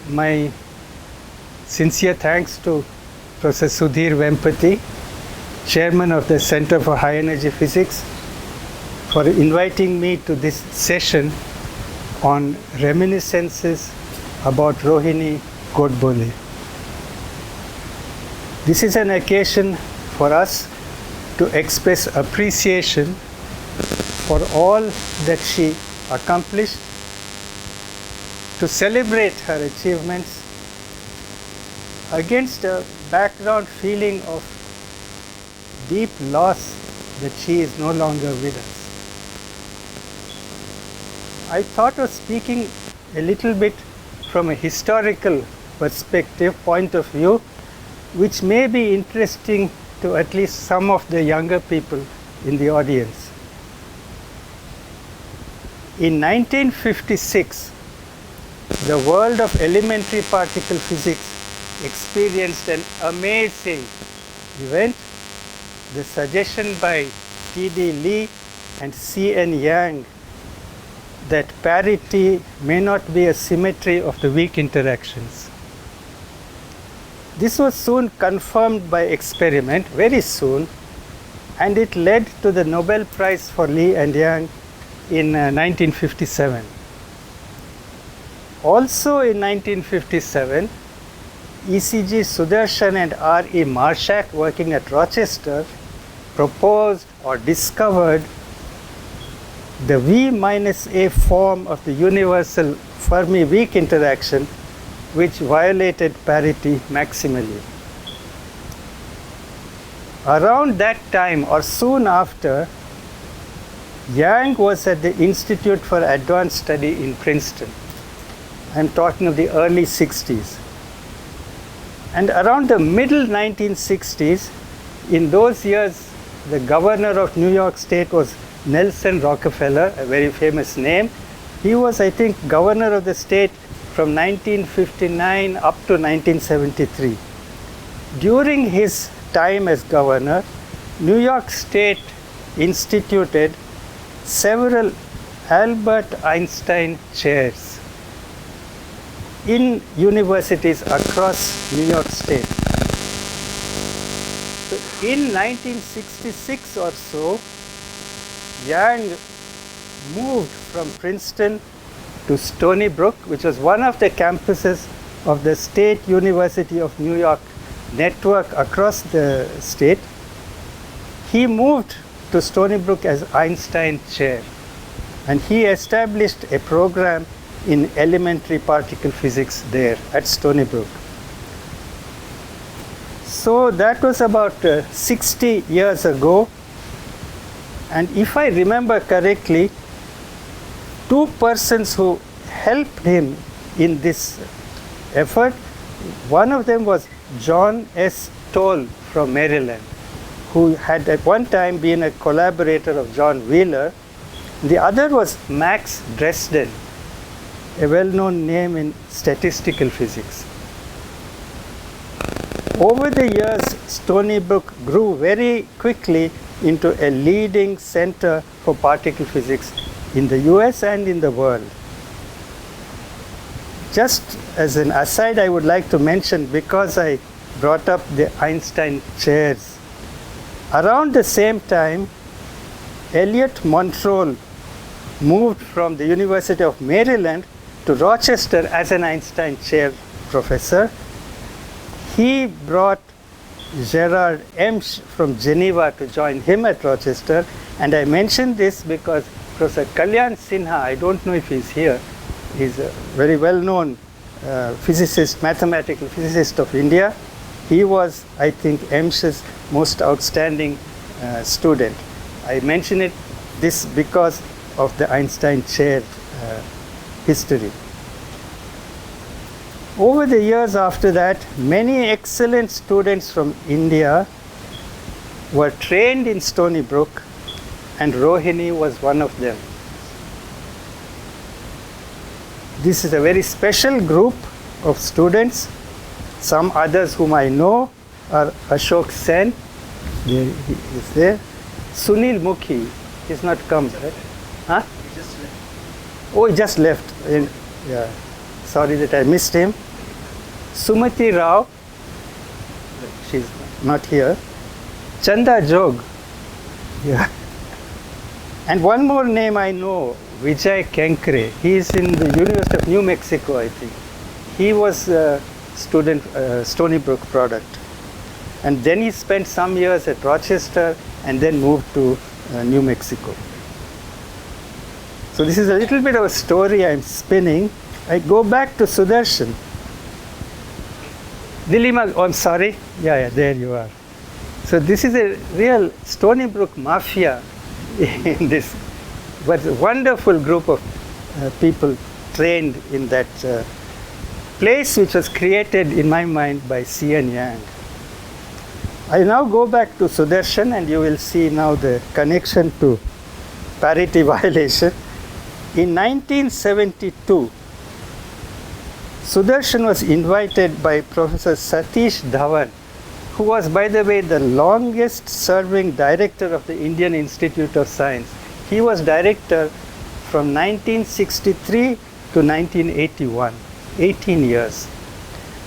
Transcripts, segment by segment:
My sincere thanks to Professor Sudhir Vempati, Chairman of the Center for High Energy Physics, for inviting me to this session on reminiscences about Rohini Godbole. This is an occasion for us to express appreciation for all that she accomplished, to celebrate her achievements against a background feeling of deep loss that she is no longer with us. I thought of speaking a little bit from a historical point of view, which may be interesting to at least some of the younger people in the audience. In 1956, the world of elementary particle physics experienced an amazing event. The suggestion by T.D. Lee and C.N. Yang that parity may not be a symmetry of the weak interactions. This was soon confirmed by experiment, very soon, and it led to the Nobel Prize for Lee and Yang in 1957. Also in 1957, E.C.G. Sudarshan and R.E. Marshak, working at Rochester, proposed or discovered the V minus A form of the universal Fermi weak interaction, which violated parity maximally. Around that time or soon after, Yang was at the Institute for Advanced Study in Princeton. I'm talking of the early 60s. And around the middle 1960s, in those years, the governor of New York State was Nelson Rockefeller, a very famous name. He was, I think, governor of the state from 1959 up to 1973. During his time as governor, New York State instituted several Albert Einstein chairs in universities across New York State. So in 1966 or so, Yang moved from Princeton to Stony Brook, which was one of the campuses of the State University of New York network across the state. He moved to Stony Brook as Einstein Chair, and he established a program in elementary particle physics there at Stony Brook. So that was about 60 years ago, and if I remember correctly, two persons who helped him in this effort, one of them was John S. Toll from Maryland, who had at one time been a collaborator of John Wheeler. The other was Max Dresden, a well-known name in statistical physics. Over the years, Stony Brook grew very quickly into a leading center for particle physics in the US and in the world. Just as an aside, I would like to mention, because I brought up the Einstein chairs, around the same time, Elliot Montroll moved from the University of Maryland to Rochester as an Einstein chair professor. He brought Gerard Emsch from Geneva to join him at Rochester, and I mention this because Professor Kalyan Sinha, I don't know if he's here, he's a very well-known physicist, mathematical physicist of India. He was, I think, Emsch's most outstanding student. I mention this because of the Einstein chair history. Over the years after that, many excellent students from India were trained in Stony Brook, and Rohini was one of them. This is a very special group of students. Some others whom I know are Ashok Sen, he is there. Sunil Mukhi, he's not come, right? Huh? He just left. Oh, he just left. Yeah. sorry that I missed him. Sumati Rao, she's not here. Chanda Jog, yeah. And one more name I know, Vijay Kenkre. He is in the University of New Mexico, I think. He was a student, Stony Brook product. And then he spent some years at Rochester and then moved to New Mexico. So this is a little bit of a story I'm spinning. I go back to Sudarshan. Dilima, oh, I'm sorry. Yeah, there you are. So this is a real Stony Brook mafia in this, but a wonderful group of people trained in that place which was created in my mind by C.N. Yang. I now go back to Sudarshan and you will see now the connection to parity violation. In 1972, Sudarshan was invited by Professor Satish Dhawan, who was, by the way, the longest serving director of the Indian Institute of Science. He was director from 1963 to 1981, 18 years.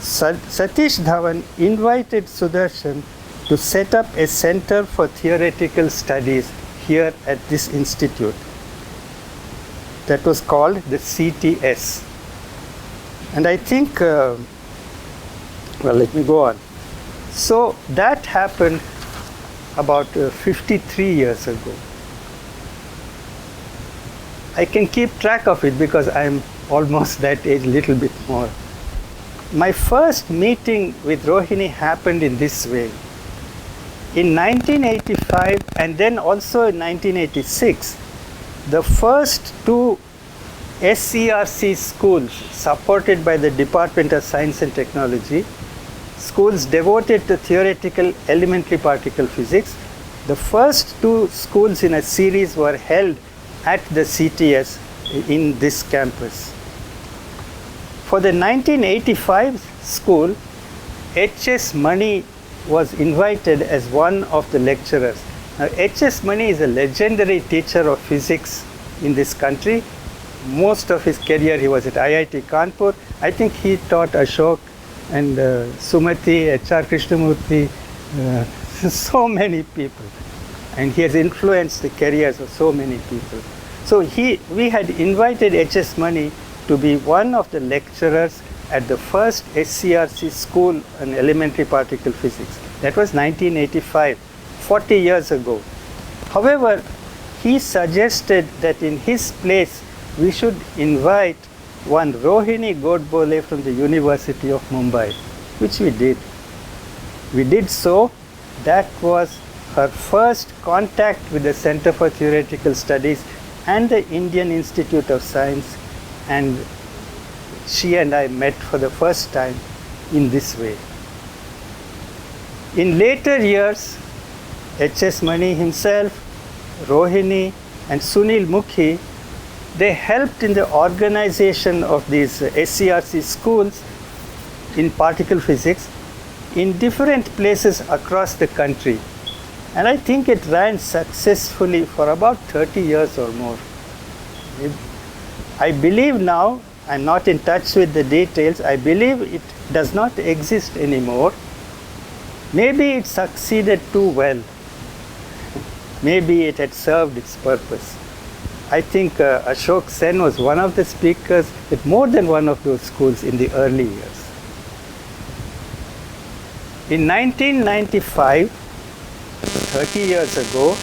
Satish Dhawan invited Sudarshan to set up a center for theoretical studies here at this institute. That was called the CTS. And I think, well, let me go on. So that happened about 53 years ago. I can keep track of it because I'm almost that age, little bit more. My first meeting with Rohini happened in this way. In 1985 and then also in 1986, the first two SERC schools supported by the Department of Science and Technology, schools devoted to theoretical elementary particle physics, the first two schools in a series were held at the CTS in this campus. For the 1985 school, H.S. Mani was invited as one of the lecturers. Now, H.S. Mani is a legendary teacher of physics in this country. Most of his career he was at IIT Kanpur. I think he taught Ashok and Sumati, H.R. Krishnamurti, so many people. And he has influenced the careers of so many people. So we had invited H.S. Mani to be one of the lecturers at the first SCRC school on elementary particle physics. That was 1985, 40 years ago. However, he suggested that in his place we should invite one Rohini Godbole from the University of Mumbai, which we did. We did so. That was her first contact with the Center for Theoretical Studies and the Indian Institute of Science, and she and I met for the first time in this way. In later years, H.S. Mani himself, Rohini and Sunil Mukhi, they helped in the organization of these SCRC schools in particle physics in different places across the country. And I think it ran successfully for about 30 years or more. I believe now, I'm not in touch with the details, I believe it does not exist anymore. Maybe it succeeded too well. Maybe it had served its purpose. I think Ashok Sen was one of the speakers at more than one of those schools in the early years. In 1995, 30 years ago,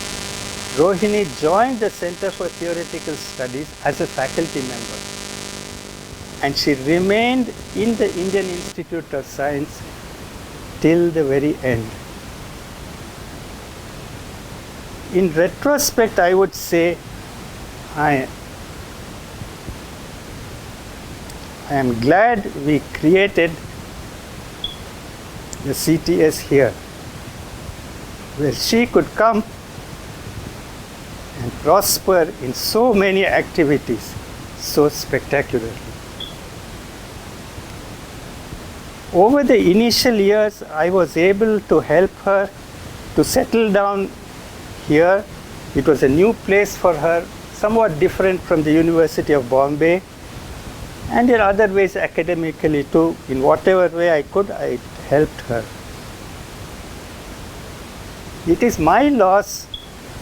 Rohini joined the Center for Theoretical Studies as a faculty member. And she remained in the Indian Institute of Science till the very end. In retrospect, I would say I am glad we created the CTS here, where she could come and prosper in so many activities so spectacularly. Over the initial years, I was able to help her to settle down here. It was a new place for her, somewhat different from the University of Bombay. and in other ways academically too. In whatever way I could, I helped her. It is my loss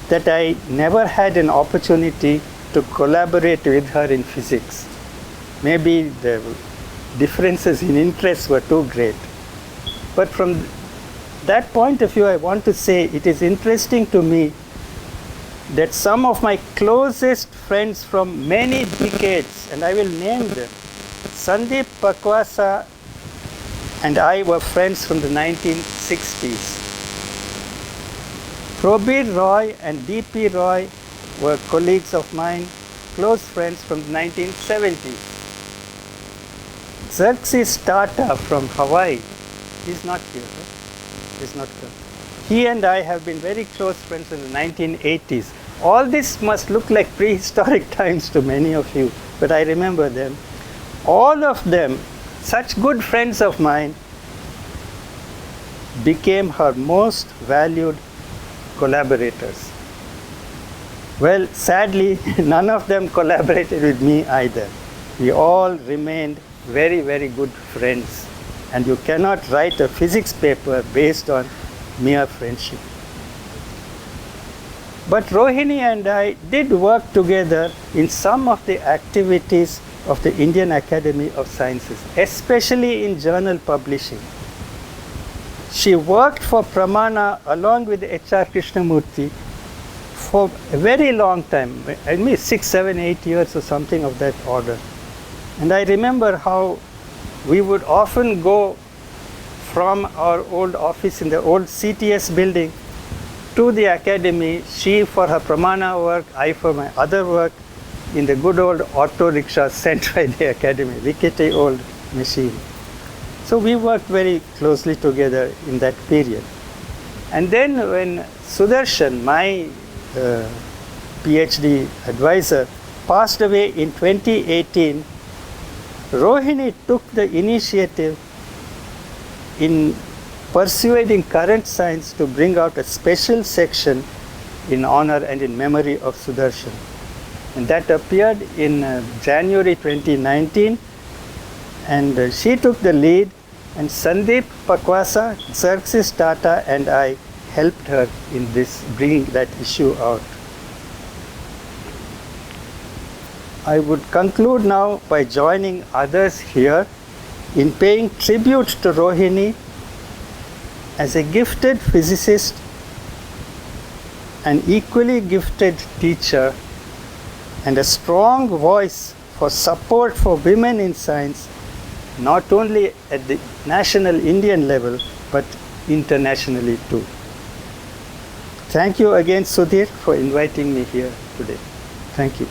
that I never had an opportunity to collaborate with her in physics. Maybe the differences in interests were too great. But from that point of view, I want to say it is interesting to me that some of my closest friends from many decades, and I will name them, Sandeep Pakwasa and I were friends from the 1960s. Probir Roy and D.P. Roy were colleagues of mine, close friends from the 1970s. Xerxes Tata from Hawaii, he's not here, right? He's not here. He and I have been very close friends in the 1980s. All this must look like prehistoric times to many of you, but I remember them. All of them, such good friends of mine, became her most valued collaborators. Well, sadly, none of them collaborated with me either. We all remained very, very good friends. And you cannot write a physics paper based on mere friendship. But Rohini and I did work together in some of the activities of the Indian Academy of Sciences, especially in journal publishing. She worked for Pramana along with H.R. Krishnamurti for a very long time, I mean 6, 7, 8 years or something of that order. And I remember how we would often go from our old office in the old CTS building to the academy, she for her Pramana work, I for my other work, in the good old auto rickshaw sent by the academy, rickety old machine. So we worked very closely together in that period. And then when Sudarshan, my PhD advisor, passed away in 2018, Rohini took the initiative in persuading current science to bring out a special section in honor and in memory of Sudarshan. And that appeared in January 2019, and she took the lead, and Sandeep Pakwasa, Xerxes Tata and I helped her in this, bringing that issue out. I would conclude now by joining others here in paying tribute to Rohini as a gifted physicist, an equally gifted teacher, and a strong voice for support for women in science, not only at the national Indian level, but internationally too. Thank you again, Sudhir, for inviting me here today. Thank you.